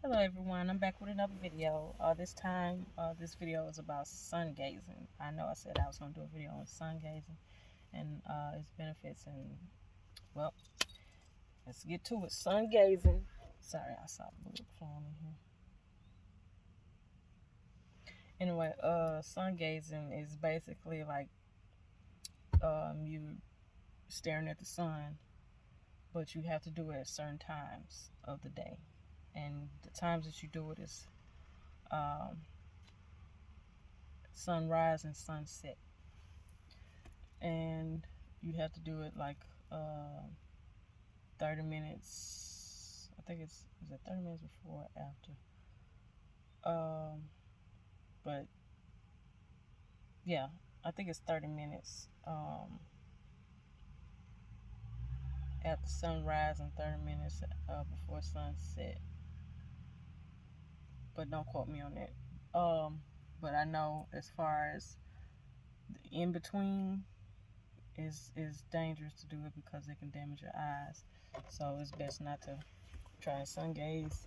Hello everyone, I'm back with another video. This time, this video is about sun gazing. I know I said I was going to do a video on sun gazing and its benefits, and well, let's get to it. Sun gazing. Sorry, I saw a bullet flying in here. Anyway, sun gazing is basically like you staring at the sun, but you have to do it at certain times of the day, and the times that you do it is um, sunrise and sunset, and you have to do it like 30 minutes. I think is it 30 minutes before or after? But yeah, I think it's 30 minutes after sunrise and 30 minutes before sunset. But don't quote me on that. But I know as far as the in between is dangerous to do it because it can damage your eyes. So it's best not to try and sun gaze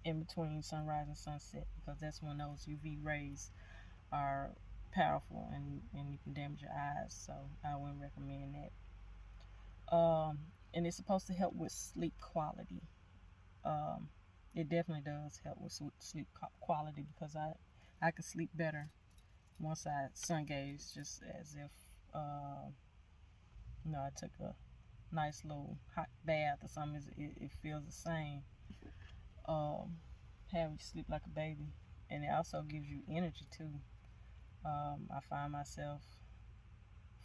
in between sunrise and sunset, because that's when those UV rays are powerful and you can damage your eyes. So I wouldn't recommend that. And it's supposed to help with sleep quality. It definitely does help with sleep quality, because I could sleep better once I sun gaze, just as if I took a nice little hot bath or something. It feels the same. Having you sleep like a baby, and it also gives you energy too. I find myself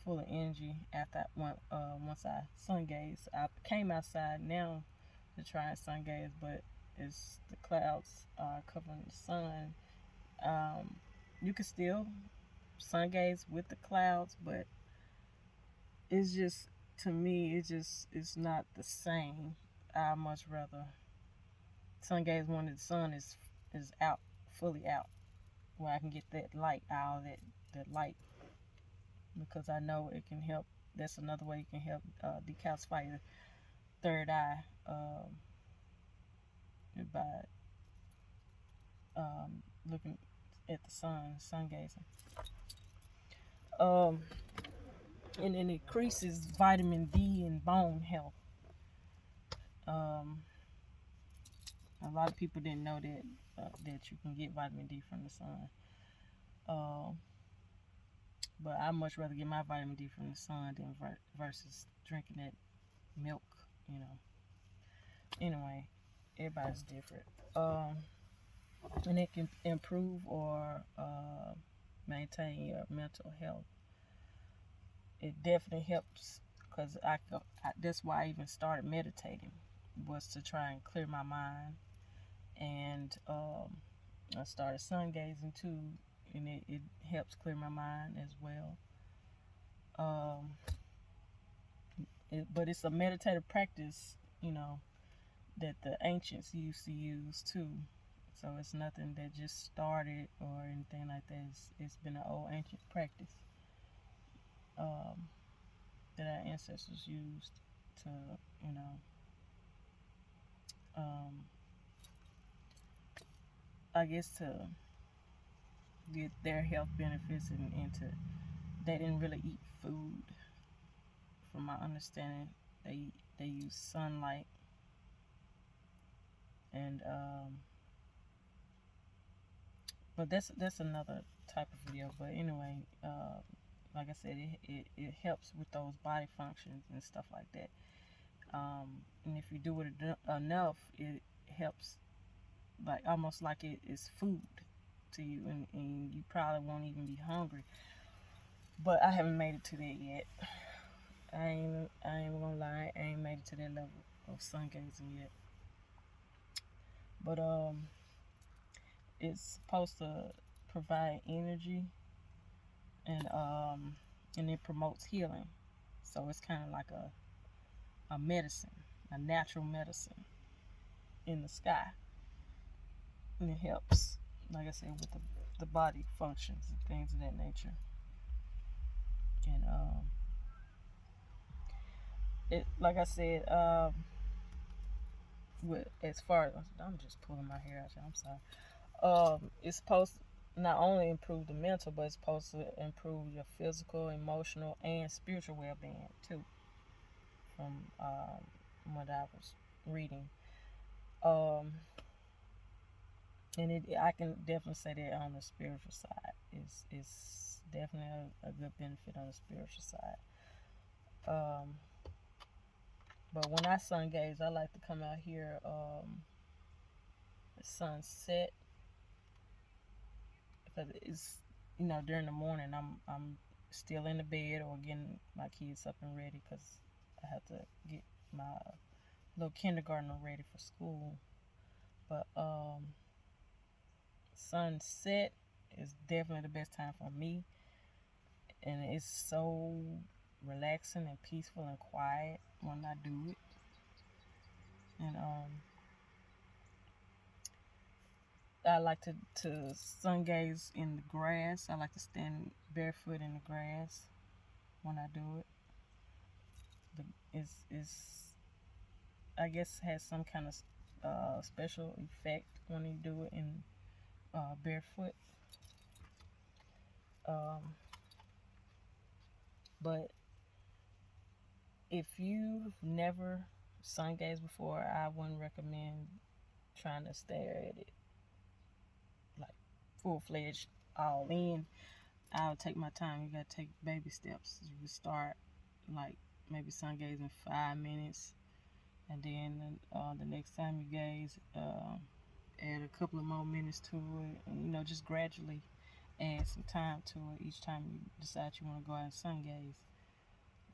full of energy after once I sun gaze. I came outside now to try and sun gaze, but it's the clouds are covering the sun. You can still sun gaze with the clouds, but it's just, to me, it's not the same. I much rather sun gaze when the sun is out, fully out, where I can get that light out of that light, because I know it can help. That's another way you can help decalcify your third eye by looking at the sun gazing. Um, and it increases vitamin D and bone health. Um, a lot of people didn't know that you can get vitamin D from the sun. But I much rather get my vitamin D from the sun than versus drinking that milk. You know. Anyway, everybody's different. And it can improve or maintain your mental health. It definitely helps, because that's why I even started meditating, was to try and clear my mind. And I started sun gazing too, and it helps clear my mind as well. But it's a meditative practice, that the ancients used to use too. So it's nothing that just started or anything like that. It's been an old ancient practice that our ancestors used to, you know, um, I guess to get their health benefits, and they didn't really eat food. From my understanding, they use sunlight, and but that's another type of video. But anyway, like I said, it helps with those body functions and stuff like that. And if you do it enough, it helps, like almost like it is food to you, and you probably won't even be hungry. But I haven't made it to that yet. I ain't gonna lie, I ain't made it to that level of sun gazing yet. But it's supposed to provide energy, and it promotes healing. So it's kind of like a medicine, a natural medicine in the sky, and it helps, like I said, with the body functions and things of that nature. And it, like I said, with as far as I'm just pulling my hair out, y'all, I'm sorry. It's supposed to not only improve the mental, but it's supposed to improve your physical, emotional, and spiritual well-being too. From what I was reading, um, and I can definitely say that on the spiritual side, it's definitely a good benefit on the spiritual side. Um, but when I sun gaze, I like to come out here sunset, because it's, during the morning I'm still in the bed or getting my kids up and ready, because I have to get my little kindergartner ready for school. But sunset is definitely the best time for me, and it's so relaxing and peaceful and quiet when I do it. And I like to sun gaze in the grass. I like to stand barefoot in the grass when I do it. It's I guess has some kind of special effect when you do it in barefoot. Um, but if you've never sun gazed before, I wouldn't recommend trying to stare at it like full fledged all in. I'll take my time. You gotta take baby steps. You can start like maybe sun gazing 5 minutes, and then the next time you gaze, add a couple of more minutes to it, and just gradually add some time to it each time you decide you want to go out and sun gaze,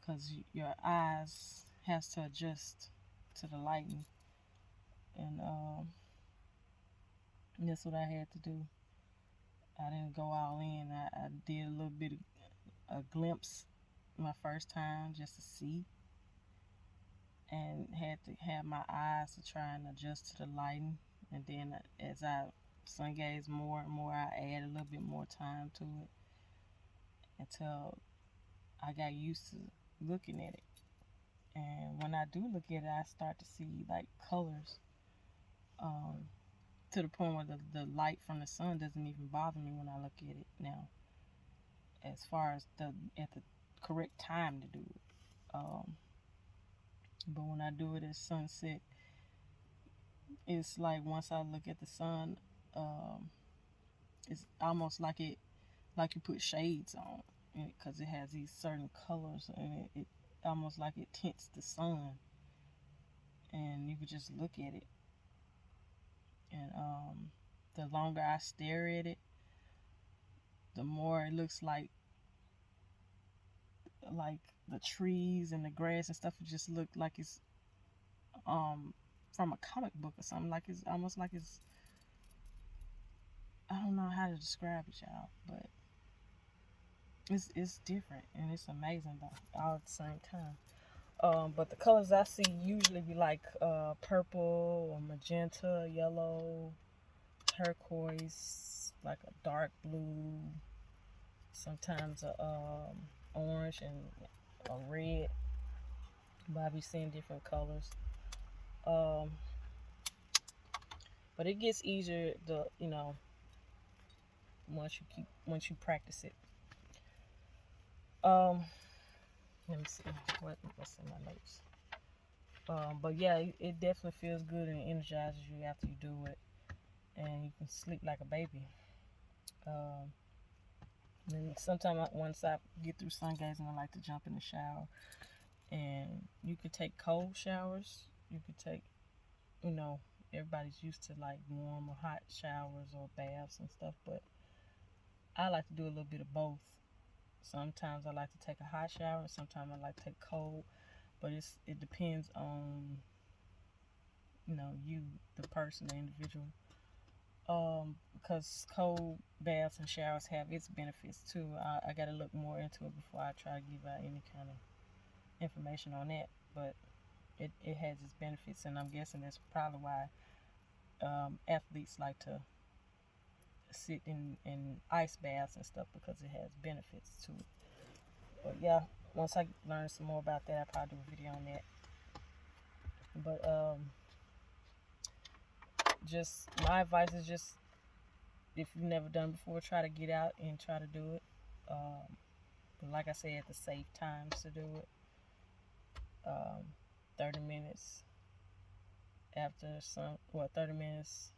because your eyes has to adjust to the lighting, and that's what I had to do. I didn't go all in. I did a little bit of a glimpse my first time just to see, and had to have my eyes to try and adjust to the lighting. And then as I sun gaze more and more, I add a little bit more time to it until I got used to looking at it. And when I do look at it, I start to see like colors, um, to the point where the light from the sun doesn't even bother me when I look at it now, as far as at the correct time to do it. Um, but when I do it at sunset, it's like once I look at the sun, um, it's almost like you put shades on, because it has these certain colors, and it almost like it tints the sun, and you could just look at it. And the longer I stare at it, the more it looks like the trees and the grass and stuff just look like it's um from a comic book or something. Like it's almost like it's, I don't know how to describe it, y'all, but it's different and it's amazing though all at the same time. But the colors I see usually be like purple or magenta, yellow, turquoise, like a dark blue, sometimes a orange and a red. But I be seeing different colors. Um, but it gets easier to once you practice it. Um, Let me see what's in my notes. But yeah, it definitely feels good and energizes you after you do it, and you can sleep like a baby. Um, and sometimes once I get through sun gazing, I like to jump in the shower, and you could take cold showers. You could take, you know, everybody's used to like warm or hot showers or baths and stuff, but I like to do a little bit of both. Sometimes I like to take a hot shower, sometimes I like to take cold, but it depends on you, the person, the individual. Because cold baths and showers have its benefits too. I got to look more into it before I try to give out any kind of information on that. But it has its benefits, and I'm guessing that's probably why athletes like to sit in ice baths and stuff, because it has benefits to it. But yeah, once I learn some more about that, I'll probably do a video on that. But just my advice is just, if you've never done it before, try to get out and try to do it. But like I said, at the safe times to do it. 30 minutes after 30 minutes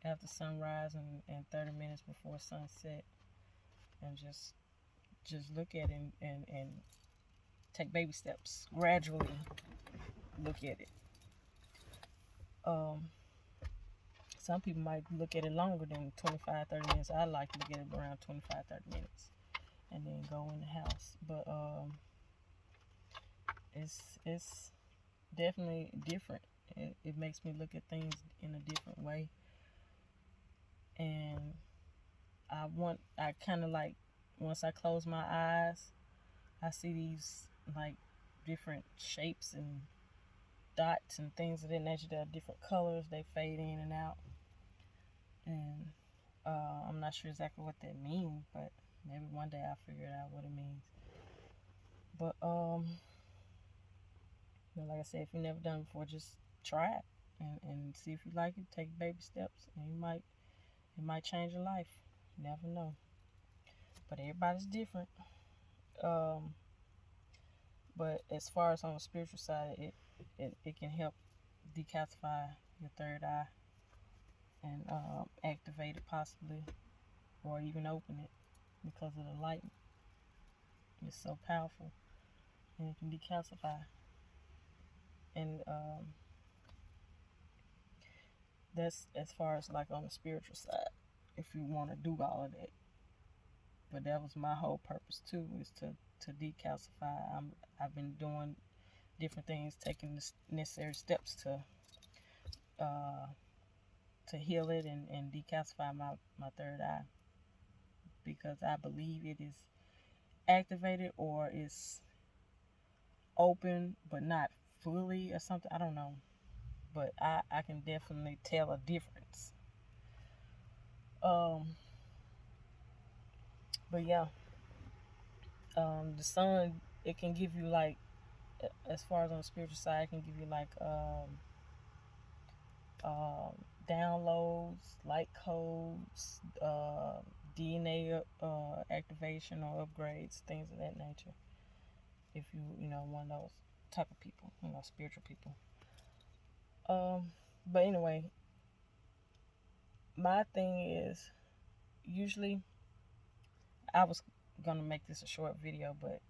after sunrise, and 30 minutes before sunset, and just look at it, and take baby steps, gradually look at it. Some people might look at it longer than 25-30 minutes. I like to look at it around 25-30 minutes and then go in the house. But it's definitely different. It makes me look at things in a different way. And I kind of like, once I close my eyes, I see these like different shapes and dots and things of that nature that are different colors. They fade in and out. And I'm not sure exactly what that means, but maybe one day I'll figure out what it means. But like I said, if you've never done it before, just try it and see if you like it. Take baby steps, and it might change your life. You never know. But everybody's different. But as far as on the spiritual side, it can help decalcify your third eye and activate it possibly, or even open it, because of the light. It's so powerful, and it can decalcify. And that's as far as like on the spiritual side, if you want to do all of that. But that was my whole purpose too, is to decalcify. I've been doing different things, taking the necessary steps to heal it and decalcify my third eye, because I believe it is activated, or is open but not fully, or something. I don't know, but I can definitely tell a difference. But yeah, the sun, it can give you like, as far as on the spiritual side, it can give you like downloads, light codes, DNA activation or upgrades, things of that nature. If you know, one of those type of people, spiritual people. But anyway, my thing is, usually I was gonna make this a short video, but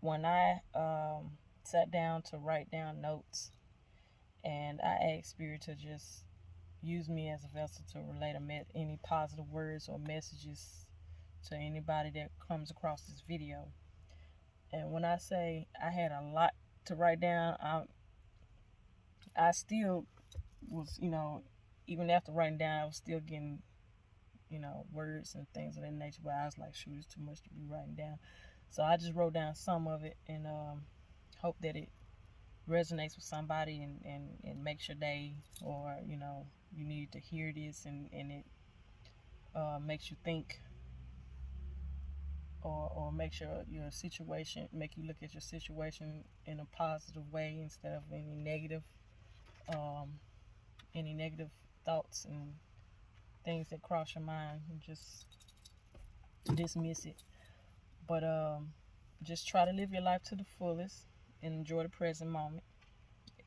when I sat down to write down notes, and I asked Spirit to just use me as a vessel to relate any positive words or messages to anybody that comes across this video. And when I say I had a lot to write down, I still was, even after writing down, I was still getting, words and things of that nature. But I was like, shoot, it's too much to be writing down. So I just wrote down some of it, and hope that it resonates with somebody, and makes your day, or you need to hear this, and it makes you think, or makes your situation, make you look at your situation in a positive way, instead of any negative thoughts and things that cross your mind, and just dismiss it. But just try to live your life to the fullest and enjoy the present moment.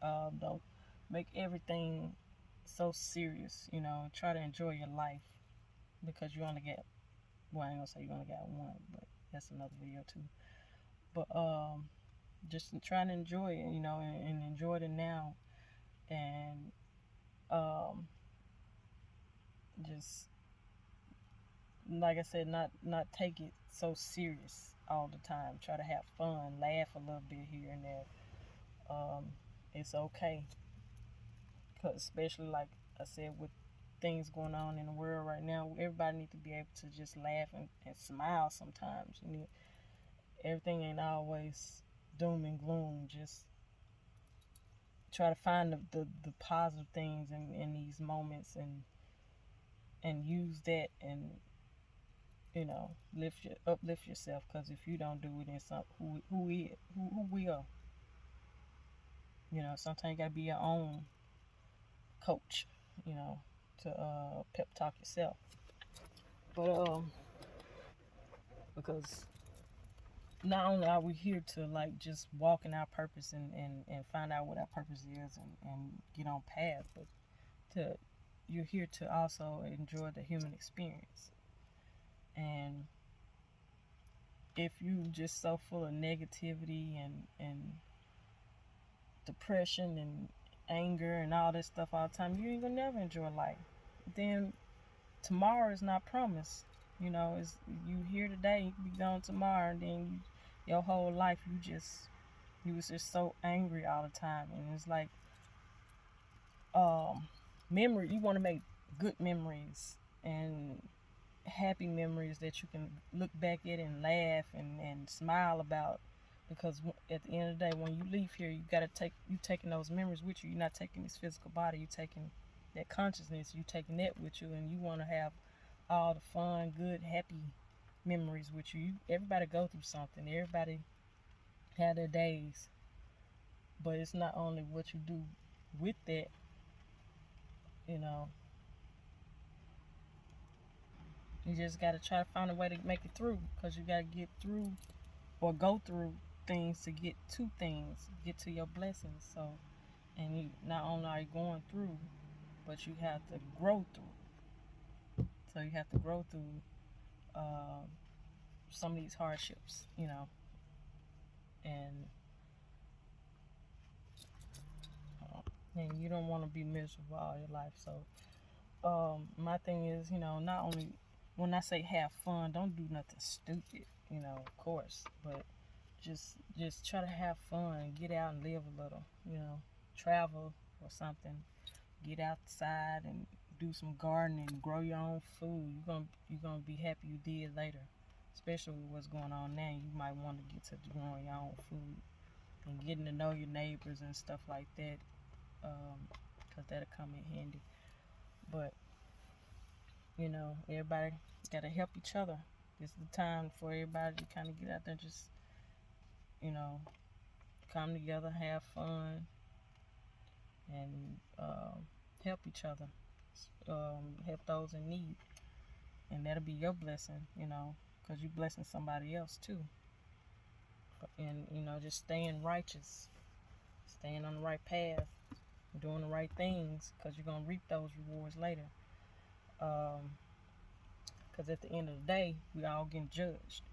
Don't make everything so serious. Try to enjoy your life, because you only get, well, I ain't gonna say you only got one, but that's another video too. But just trying to enjoy it, and enjoy it now, and just, like I said, not take it so serious all the time. Try to have fun, laugh a little bit here and there. It's okay, because especially like I said, with things going on in the world right now, everybody needs to be able to just laugh and smile sometimes. Everything ain't always doom and gloom. Just try to find the positive things in these moments, and use that, and uplift yourself. Because if you don't do it, then who we are. Sometimes you gotta be your own coach, to pep talk yourself. But because not only are we here to like just walk in our purpose and find out what our purpose is and get on path, but you're here to also enjoy the human experience. And if you just so full of negativity and depression and anger and all this stuff all the time, you ain't gonna never enjoy life. Then tomorrow is not promised. It's you here today, you can be gone tomorrow, and then your whole life you was just so angry all the time. And it's like memory, you want to make good memories and happy memories that you can look back at and laugh and smile about, because at the end of the day, when you leave here, you taking those memories with you. You're not taking this physical body, you're taking that consciousness, you taking that with you, and you want to have all the fun, good, happy memories with you. Everybody go through something, everybody have their days, but it's not only what you do with that. You just got to try to find a way to make it through, because you got to get through or go through things to get to things, get to your blessings. So, and you not only are you going through, but you have to grow through. So you have to grow through some of these hardships, and you don't want to be miserable all your life. So my thing is, not only when I say have fun, don't do nothing stupid, of course, but just try to have fun, get out and live a little, travel or something, get outside and do some gardening, grow your own food. You're gonna be happy you did later, especially with what's going on now. You might want to get to growing your own food and getting to know your neighbors and stuff like that, because that'll come in handy. But everybody got to help each other. This is the time for everybody to kind of get out there and just come together, have fun, and help each other, help those in need, and that'll be your blessing, because you're blessing somebody else too. And just staying righteous, staying on the right path, doing the right things, because you're gonna reap those rewards later. Because at the end of the day, we all getting judged,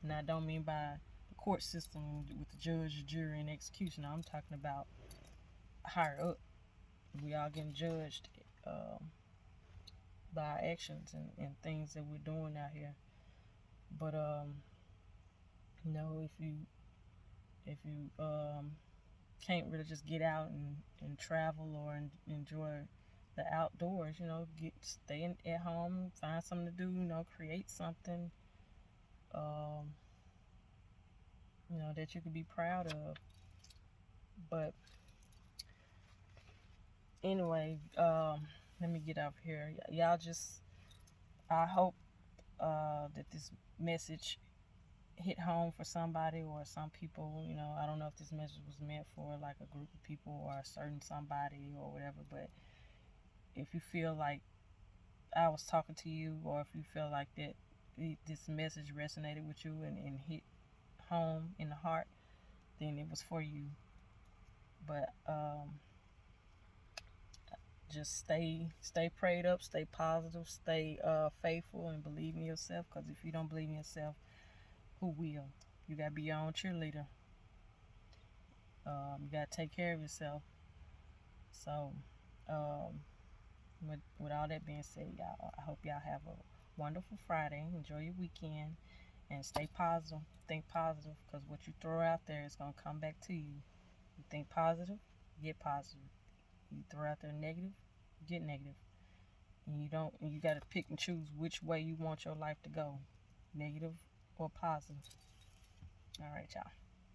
and I don't mean by the court system with the judge, the jury, and executioner. I'm talking about higher up. We all getting judged by our actions and things that we're doing out here. But if you can't really just get out and travel or enjoy the outdoors, stay at home, find something to do, create something that you could be proud of. But anyway, let me get up here. Y'all I hope that this message hit home for somebody or some people. I don't know if this message was meant for like a group of people or a certain somebody or whatever, but if you feel like I was talking to you, or if you feel like that this message resonated with you and hit home in the heart, then it was for you. But just stay prayed up, stay positive, stay faithful, and believe in yourself, because if you don't believe in yourself, who will? You gotta be your own cheerleader. You gotta take care of yourself. So with all that being said, y'all, I hope y'all have a wonderful Friday. Enjoy your weekend and stay positive. Think positive, because what you throw out there is going to come back to you. You think positive, get positive. You throw out there negative, get negative. And you got to pick and choose which way you want your life to go, negative or positive. All right, y'all.